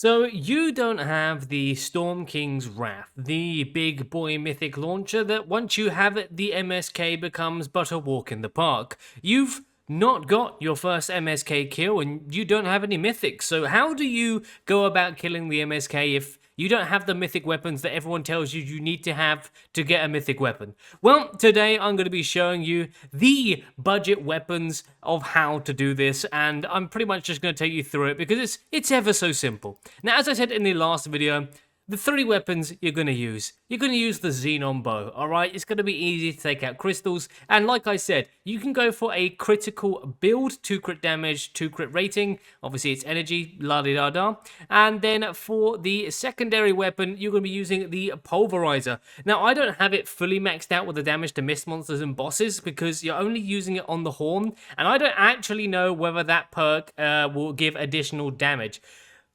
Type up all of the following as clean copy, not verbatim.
So you don't have the Storm King's Wrath, the big boy mythic launcher that once you have it, the MSK becomes but a walk in the park. You've not got your first MSK kill and you don't have any mythics. So how do you go about killing the MSK if you don't have the mythic weapons that everyone tells you need to have to get a mythic weapon? Well, today I'm going to be showing you the budget weapons of how to do this, and I'm pretty much just going to take you through it because it's ever so simple. Now, as I said in the last video, the three weapons you're going to use. You're going to use the Xenon Bow, alright? It's going to be easy to take out crystals, and like I said, you can go for a critical build, 2 crit damage, 2 crit rating, obviously it's energy, la-di-da-da, and then for the secondary weapon, you're going to be using the Pulverizer. Now, I don't have it fully maxed out with the damage to mist monsters and bosses, because you're only using it on the Horn, and I don't actually know whether that perk will give additional damage.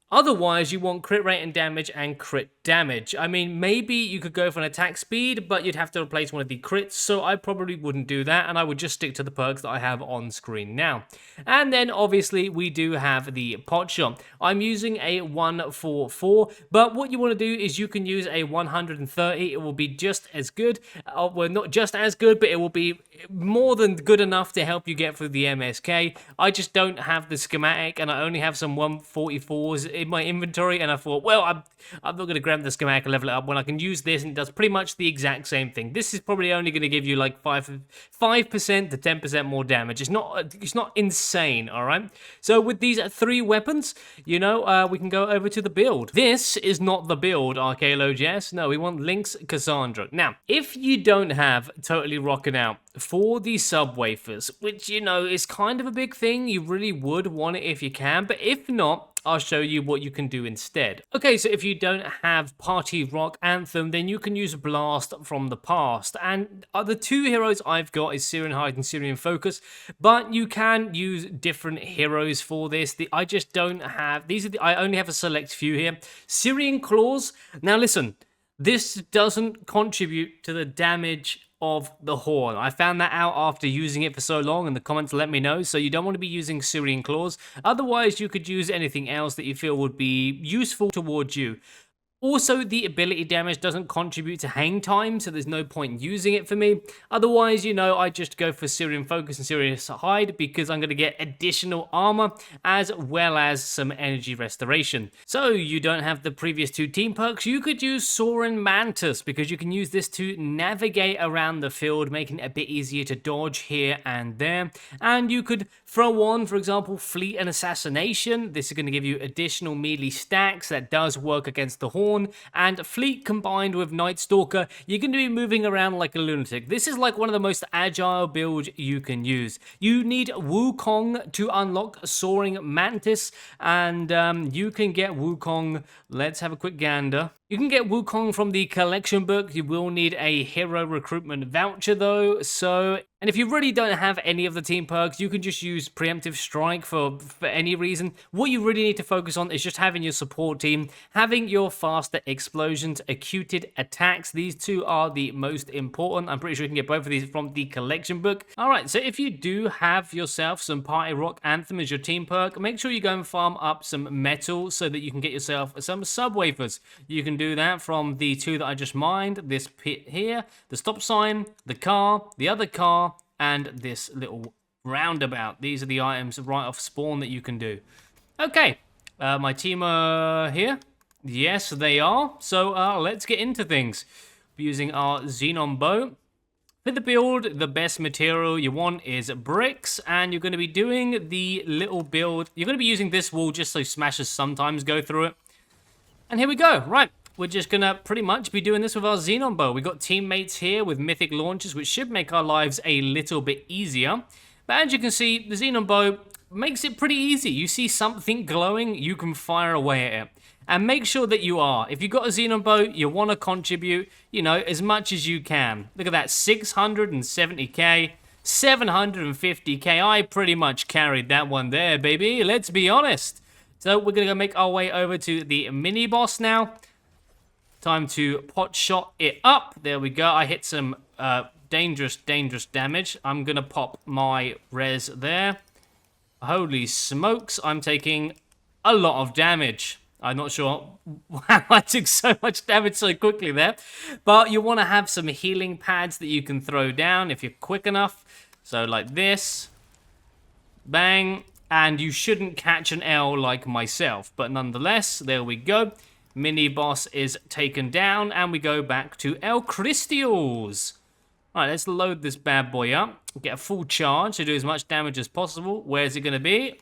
Otherwise, you want crit rate and damage and crit damage. I mean, maybe you could go for an attack speed, but you'd have to replace one of the crits, so I probably wouldn't do that, and I would just stick to the perks that I have on screen now. And then, obviously, we do have the pot shot. I'm using a 144, but what you want to do is you can use a 130. It will be just as good. Well, not just as good, but it will be more than good enough to help you get through the MSK. I just don't have the schematic, and I only have some 144s in my inventory, and I thought, well, I'm not going to grab the schematic and level it up when I can use this, and it does pretty much the exact same thing. This is probably only going to give you like 5% to 10% more damage. It's not insane, all right? So with these 3 weapons, you know, we can go over to the build. This is not the build, Arcalo Jess. No, we want Lynx Cassandra. Now, if you don't have Totally Rockin' Out for the sub wafers, which, you know, is kind of a big thing, you really would want it if you can, but if not, I'll show you what you can do instead. Okay, so if you don't have Party Rock Anthem, then you can use Blast from the Past. And the 2 heroes I've got is Syrian Hide and Syrian Focus, but you can use different heroes for this. I just don't have, I only have a select few here. Syrian Claws, now listen, this doesn't contribute to the damage of the Horn. I found that out after using it for so long, and the comments let me know, so you don't want to be using Syrian Claws. Otherwise, you could use anything else that you feel would be useful towards you. Also, the ability damage doesn't contribute to hang time, so there's no point using it for me. Otherwise, you know, I just go for Syrian Focus and Syrian Hide because I'm going to get additional armor as well as some energy restoration. So, you don't have the previous 2 team perks, you could use Soaring Mantis because you can use this to navigate around the field, making it a bit easier to dodge here and there. And you could throw on, for example, Fleet and Assassination. This is going to give you additional melee stacks that does work against the Horn. And Fleet combined with Night Stalker, you're going to be moving around like a lunatic. This is like one of the most agile builds you can use. You need Wukong to unlock Soaring Mantis, and you can get Wukong. Let's have a quick gander. You can get Wukong from the collection book. You will need a hero recruitment voucher though, and if you really don't have any of the team perks, you can just use Preemptive Strike for any reason. What you really need to focus on is just having your support team, having your faster explosions, acuted attacks. These 2 are the most important. I'm pretty sure you can get both of these from the collection book. Alright, so if you do have yourself some Party Rock Anthem as your team perk, make sure you go and farm up some metal so that you can get yourself some sub wafers. You can do that from the 2 that I just mined, this pit here, the stop sign, the car, the other car, and this little roundabout. These are the items right off spawn that you can do. Okay, my team are here. Yes, they are. So let's get into things. Using our Xenon Bow. For the build, the best material you want is bricks, and you're going to be doing the little build. You're going to be using this wall just so smashers sometimes go through it. And here we go. Right. We're just going to pretty much be doing this with our Xenon Bow. We've got teammates here with Mythic Launchers, which should make our lives a little bit easier. But as you can see, the Xenon Bow makes it pretty easy. You see something glowing, you can fire away at it. And make sure that you are. If you've got a Xenon Bow, you want to contribute, you know, as much as you can. Look at that, 670k, 750k. I pretty much carried that one there, baby. Let's be honest. So we're going to go make our way over to the mini boss now. Time to pot shot it up. There we go. I hit some dangerous damage. I'm going to pop my res there. Holy smokes, I'm taking a lot of damage. I'm not sure how I took so much damage so quickly there. But you want to have some healing pads that you can throw down if you're quick enough. So like this. Bang. And you shouldn't catch an L like myself. But nonetheless, there we go. Mini boss is taken down. And we go back to El Crystals. Alright, let's load this bad boy up. Get a full charge to do as much damage as possible. Where's it going to be?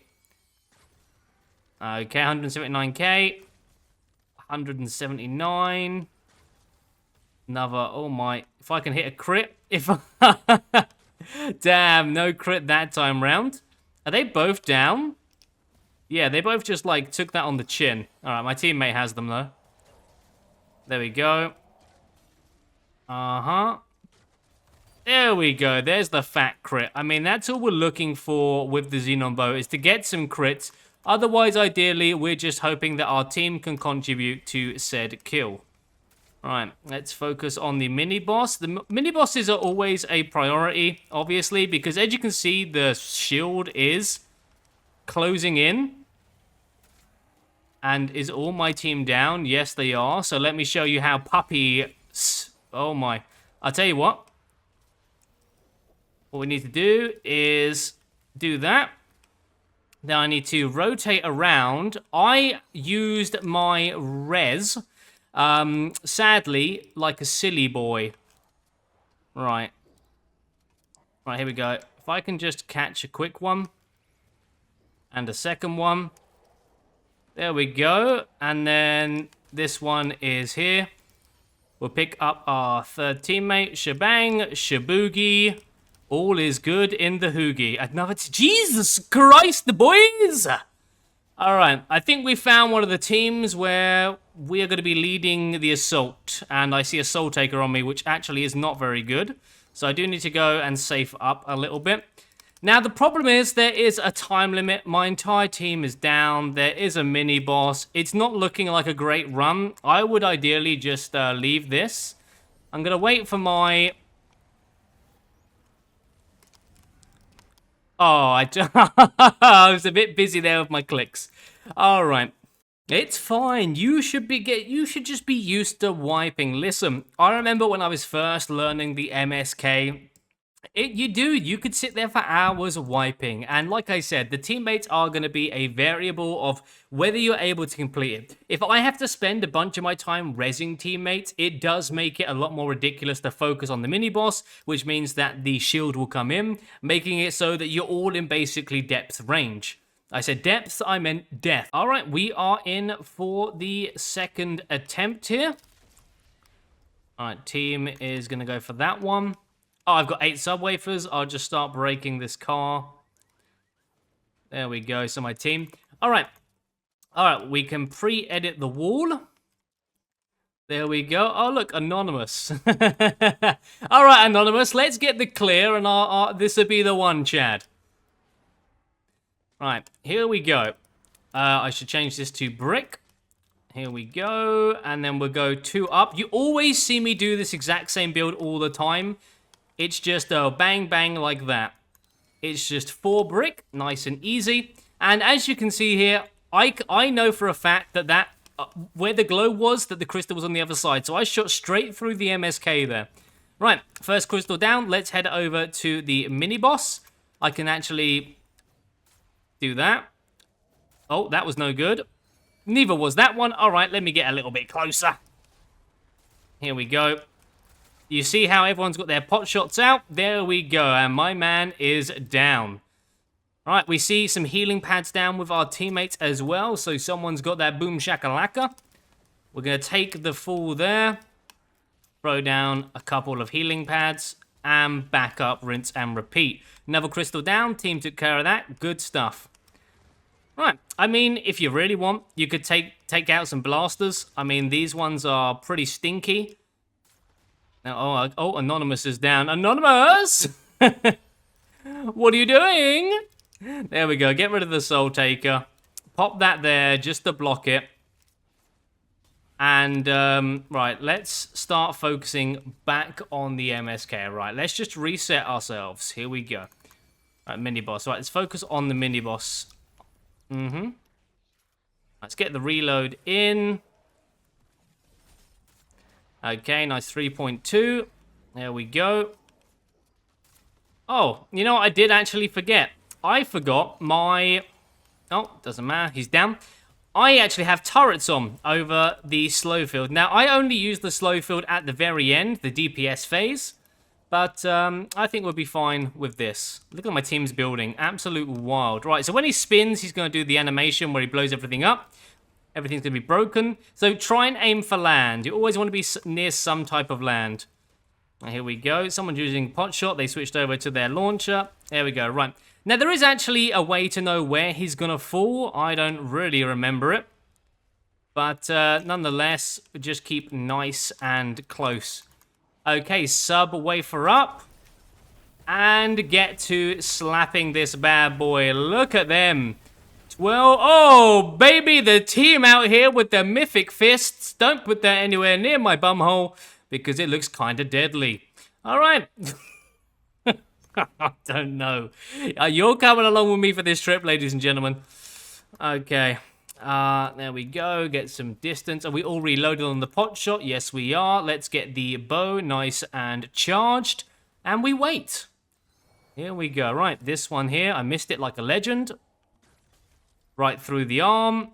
Okay, 179k. 179. Another, oh my. If I can hit a crit. Damn, no crit that time round. Are they both down? Yeah, they both just, like, took that on the chin. Alright, my teammate has them, though. There we go. Uh-huh. There we go. There's the fat crit. I mean, that's all we're looking for with the Xenon Bow, is to get some crits. Otherwise, ideally, we're just hoping that our team can contribute to said kill. Right, let's focus on the mini-boss. The mini-bosses are always a priority, obviously, because as you can see, the shield is closing in. And is all my team down? Yes, they are. So let me show you how Puppy... Oh, my. I'll tell you what. What we need to do is do that. Then I need to rotate around. I used my res, sadly, like a silly boy. Right. Right, here we go. If I can just catch a quick one. And a second one. There we go. And then this one is here. We'll pick up our third teammate. Shebang, Shaboogie. All is good in the hoogie. Another Jesus Christ, the boys! Alright, I think we found one of the teams where we are going to be leading the assault. And I see a Soul Taker on me, which actually is not very good. So I do need to go and safe up a little bit. Now, the problem is there is a time limit. My entire team is down. There is a mini-boss. It's not looking like a great run. I would ideally just leave this. I'm going to wait for my... Oh, I was a bit busy there with my clicks. All right. It's fine. You should just be used to wiping. Listen, I remember when I was first learning the MSK, you could sit there for hours wiping. And like I said, the teammates are going to be a variable of whether you're able to complete it. If I have to spend a bunch of my time rezzing teammates, it does make it a lot more ridiculous to focus on the mini-boss, which means that the shield will come in, making it so that you're all in basically depth range. I said depth, I meant death. All right, we are in for the second attempt here. All right, team is going to go for that one. Oh, I've got 8 sub-wafers. I'll just start breaking this car. There we go. So my team. All right. All right. We can pre-edit the wall. There we go. Oh, look. Anonymous. All right, Anonymous. Let's get the clear. And this will be the one, Chad. Right. Here we go. I should change this to brick. Here we go. And then we'll go 2 up. You always see me do this exact same build all the time. It's just a bang, bang like that. It's just 4 brick, nice and easy. And as you can see here, I know for a fact that where the glow was, that the crystal was on the other side. So I shot straight through the MSK there. Right, first crystal down. Let's head over to the mini-boss. I can actually do that. Oh, that was no good. Neither was that one. All right, let me get a little bit closer. Here we go. You see how everyone's got their pot shots out? There we go, and my man is down. All right, we see some healing pads down with our teammates as well, so someone's got that boom shakalaka. We're going to take the fall there, throw down a couple of healing pads, and back up, rinse and repeat. Another crystal down, team took care of that, good stuff. Right, I mean, if you really want, you could take out some blasters. I mean, these ones are pretty stinky. Now, oh, Anonymous is down. Anonymous! What are you doing? There we go. Get rid of the Soul Taker. Pop that there just to block it. And, right, let's start focusing back on the MSK. Right, let's just reset ourselves. Here we go. Right, mini-boss. Right, let's focus on the mini-boss. Let's get the reload in. Okay, nice 3.2. There we go. Oh, you know what? I did actually forget. I forgot my... Oh, doesn't matter. He's down. I actually have turrets on over the slow field. Now, I only use the slow field at the very end, the DPS phase. But I think we'll be fine with this. Look at my team's building. Absolute wild. Right, so when he spins, he's going to do the animation where he blows everything up. Everything's going to be broken. So try and aim for land. You always want to be near some type of land. Here we go. Someone's using pot shot. They switched over to their launcher. There we go. Right. Now, there is actually a way to know where he's going to fall. I don't really remember it. But nonetheless, just keep nice and close. Okay, sub wafer up. And get to slapping this bad boy. Look at them. 12. Oh, baby, the team out here with their mythic fists. Don't put that anywhere near my bumhole because it looks kind of deadly. All right. I don't know. You're coming along with me for this trip, ladies and gentlemen. Okay. There we go. Get some distance. Are we all reloaded on the pot shot? Yes, we are. Let's get the bow nice and charged. And we wait. Here we go. Right, this one here. I missed it like a legend. Right through the arm.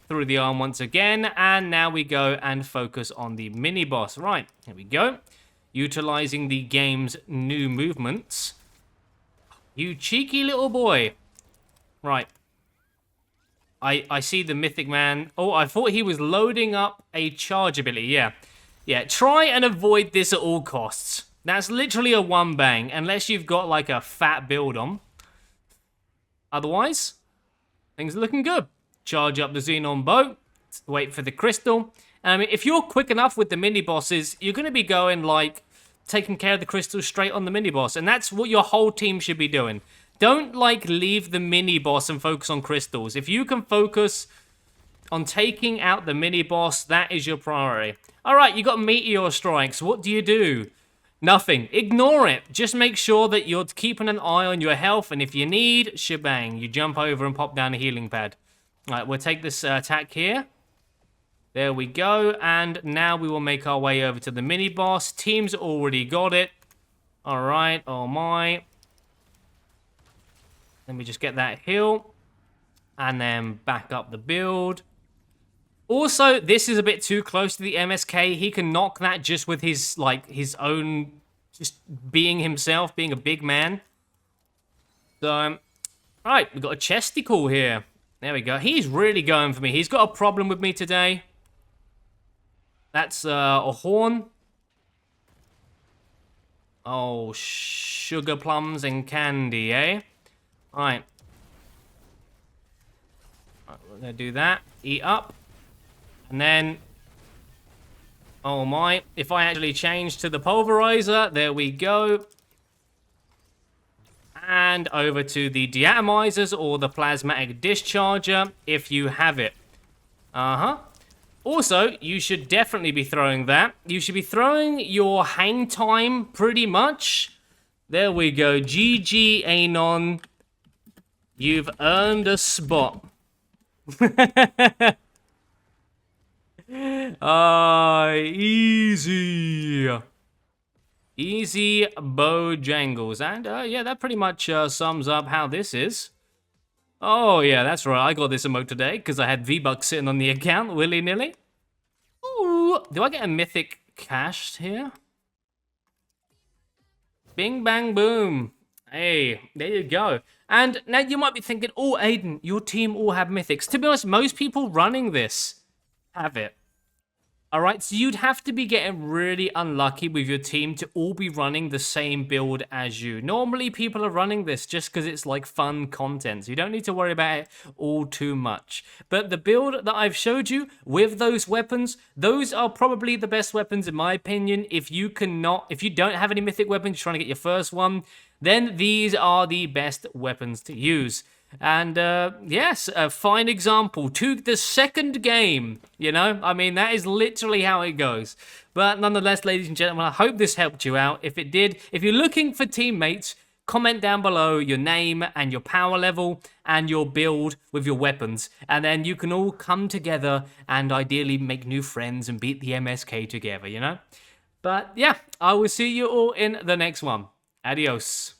Through the arm once again. And now we go and focus on the mini-boss. Right, here we go. Utilizing the game's new movements. You cheeky little boy. Right. I see the Mythic Man. Oh, I thought he was loading up a charge ability. Yeah. Yeah, try and avoid this at all costs. That's literally a one bang, unless you've got like a fat build on. Otherwise, things are looking good. Charge up the Xenon bow. Wait for the crystal. I mean, if you're quick enough with the mini-bosses, you're going to be going like taking care of the crystals straight on the mini-boss. And that's what your whole team should be doing. Don't, like, leave the mini-boss and focus on crystals. If you can focus on taking out the mini-boss, that is your priority. All right, you got meteor strikes. What do? Nothing. Ignore it. Just make sure that you're keeping an eye on your health, and if you need, shebang. You jump over and pop down a healing pad. All right, we'll take this attack here. There we go, and now we will make our way over to the mini-boss. Team's already got it. All right, oh my... Let me just get that heal. And then back up the build. Also, this is a bit too close to the MSK. He can knock that just with his, like, his own... Just being himself, being a big man. So, alright, we've got a chesticle here. There we go. He's really going for me. He's got a problem with me today. That's a horn. Oh, sugar plums and candy, eh? Alright. We're going to do that. Eat up. And then... Oh my. If I actually change to the pulverizer, there we go. And over to the deatomizers or the plasmatic discharger, if you have it. Uh-huh. Also, you should definitely be throwing that. You should be throwing your hang time pretty much. There we go. GG, Anon. You've earned a spot. Easy. Easy Bojangles. And, yeah, that pretty much sums up how this is. Oh, yeah, that's right. I got this emote today because I had V-Bucks sitting on the account willy-nilly. Ooh, do I get a mythic cached here? Bing, bang, boom. Hey, there you go. And now you might be thinking, oh, Aiden, your team all have mythics. To be honest, most people running this have it. Alright, so you'd have to be getting really unlucky with your team to all be running the same build as you. Normally, people are running this just because it's like fun content, so you don't need to worry about it all too much. But the build that I've showed you with those weapons, those are probably the best weapons in my opinion. If you don't have any mythic weapons, you're trying to get your first one, then these are the best weapons to use. And, yes, a fine example to the second game, you know? I mean, that is literally how it goes. But nonetheless, ladies and gentlemen, I hope this helped you out. If it did, if you're looking for teammates, comment down below your name and your power level and your build with your weapons, and then you can all come together and ideally make new friends and beat the MSK together, you know? But yeah, I will see you all in the next one. Adios.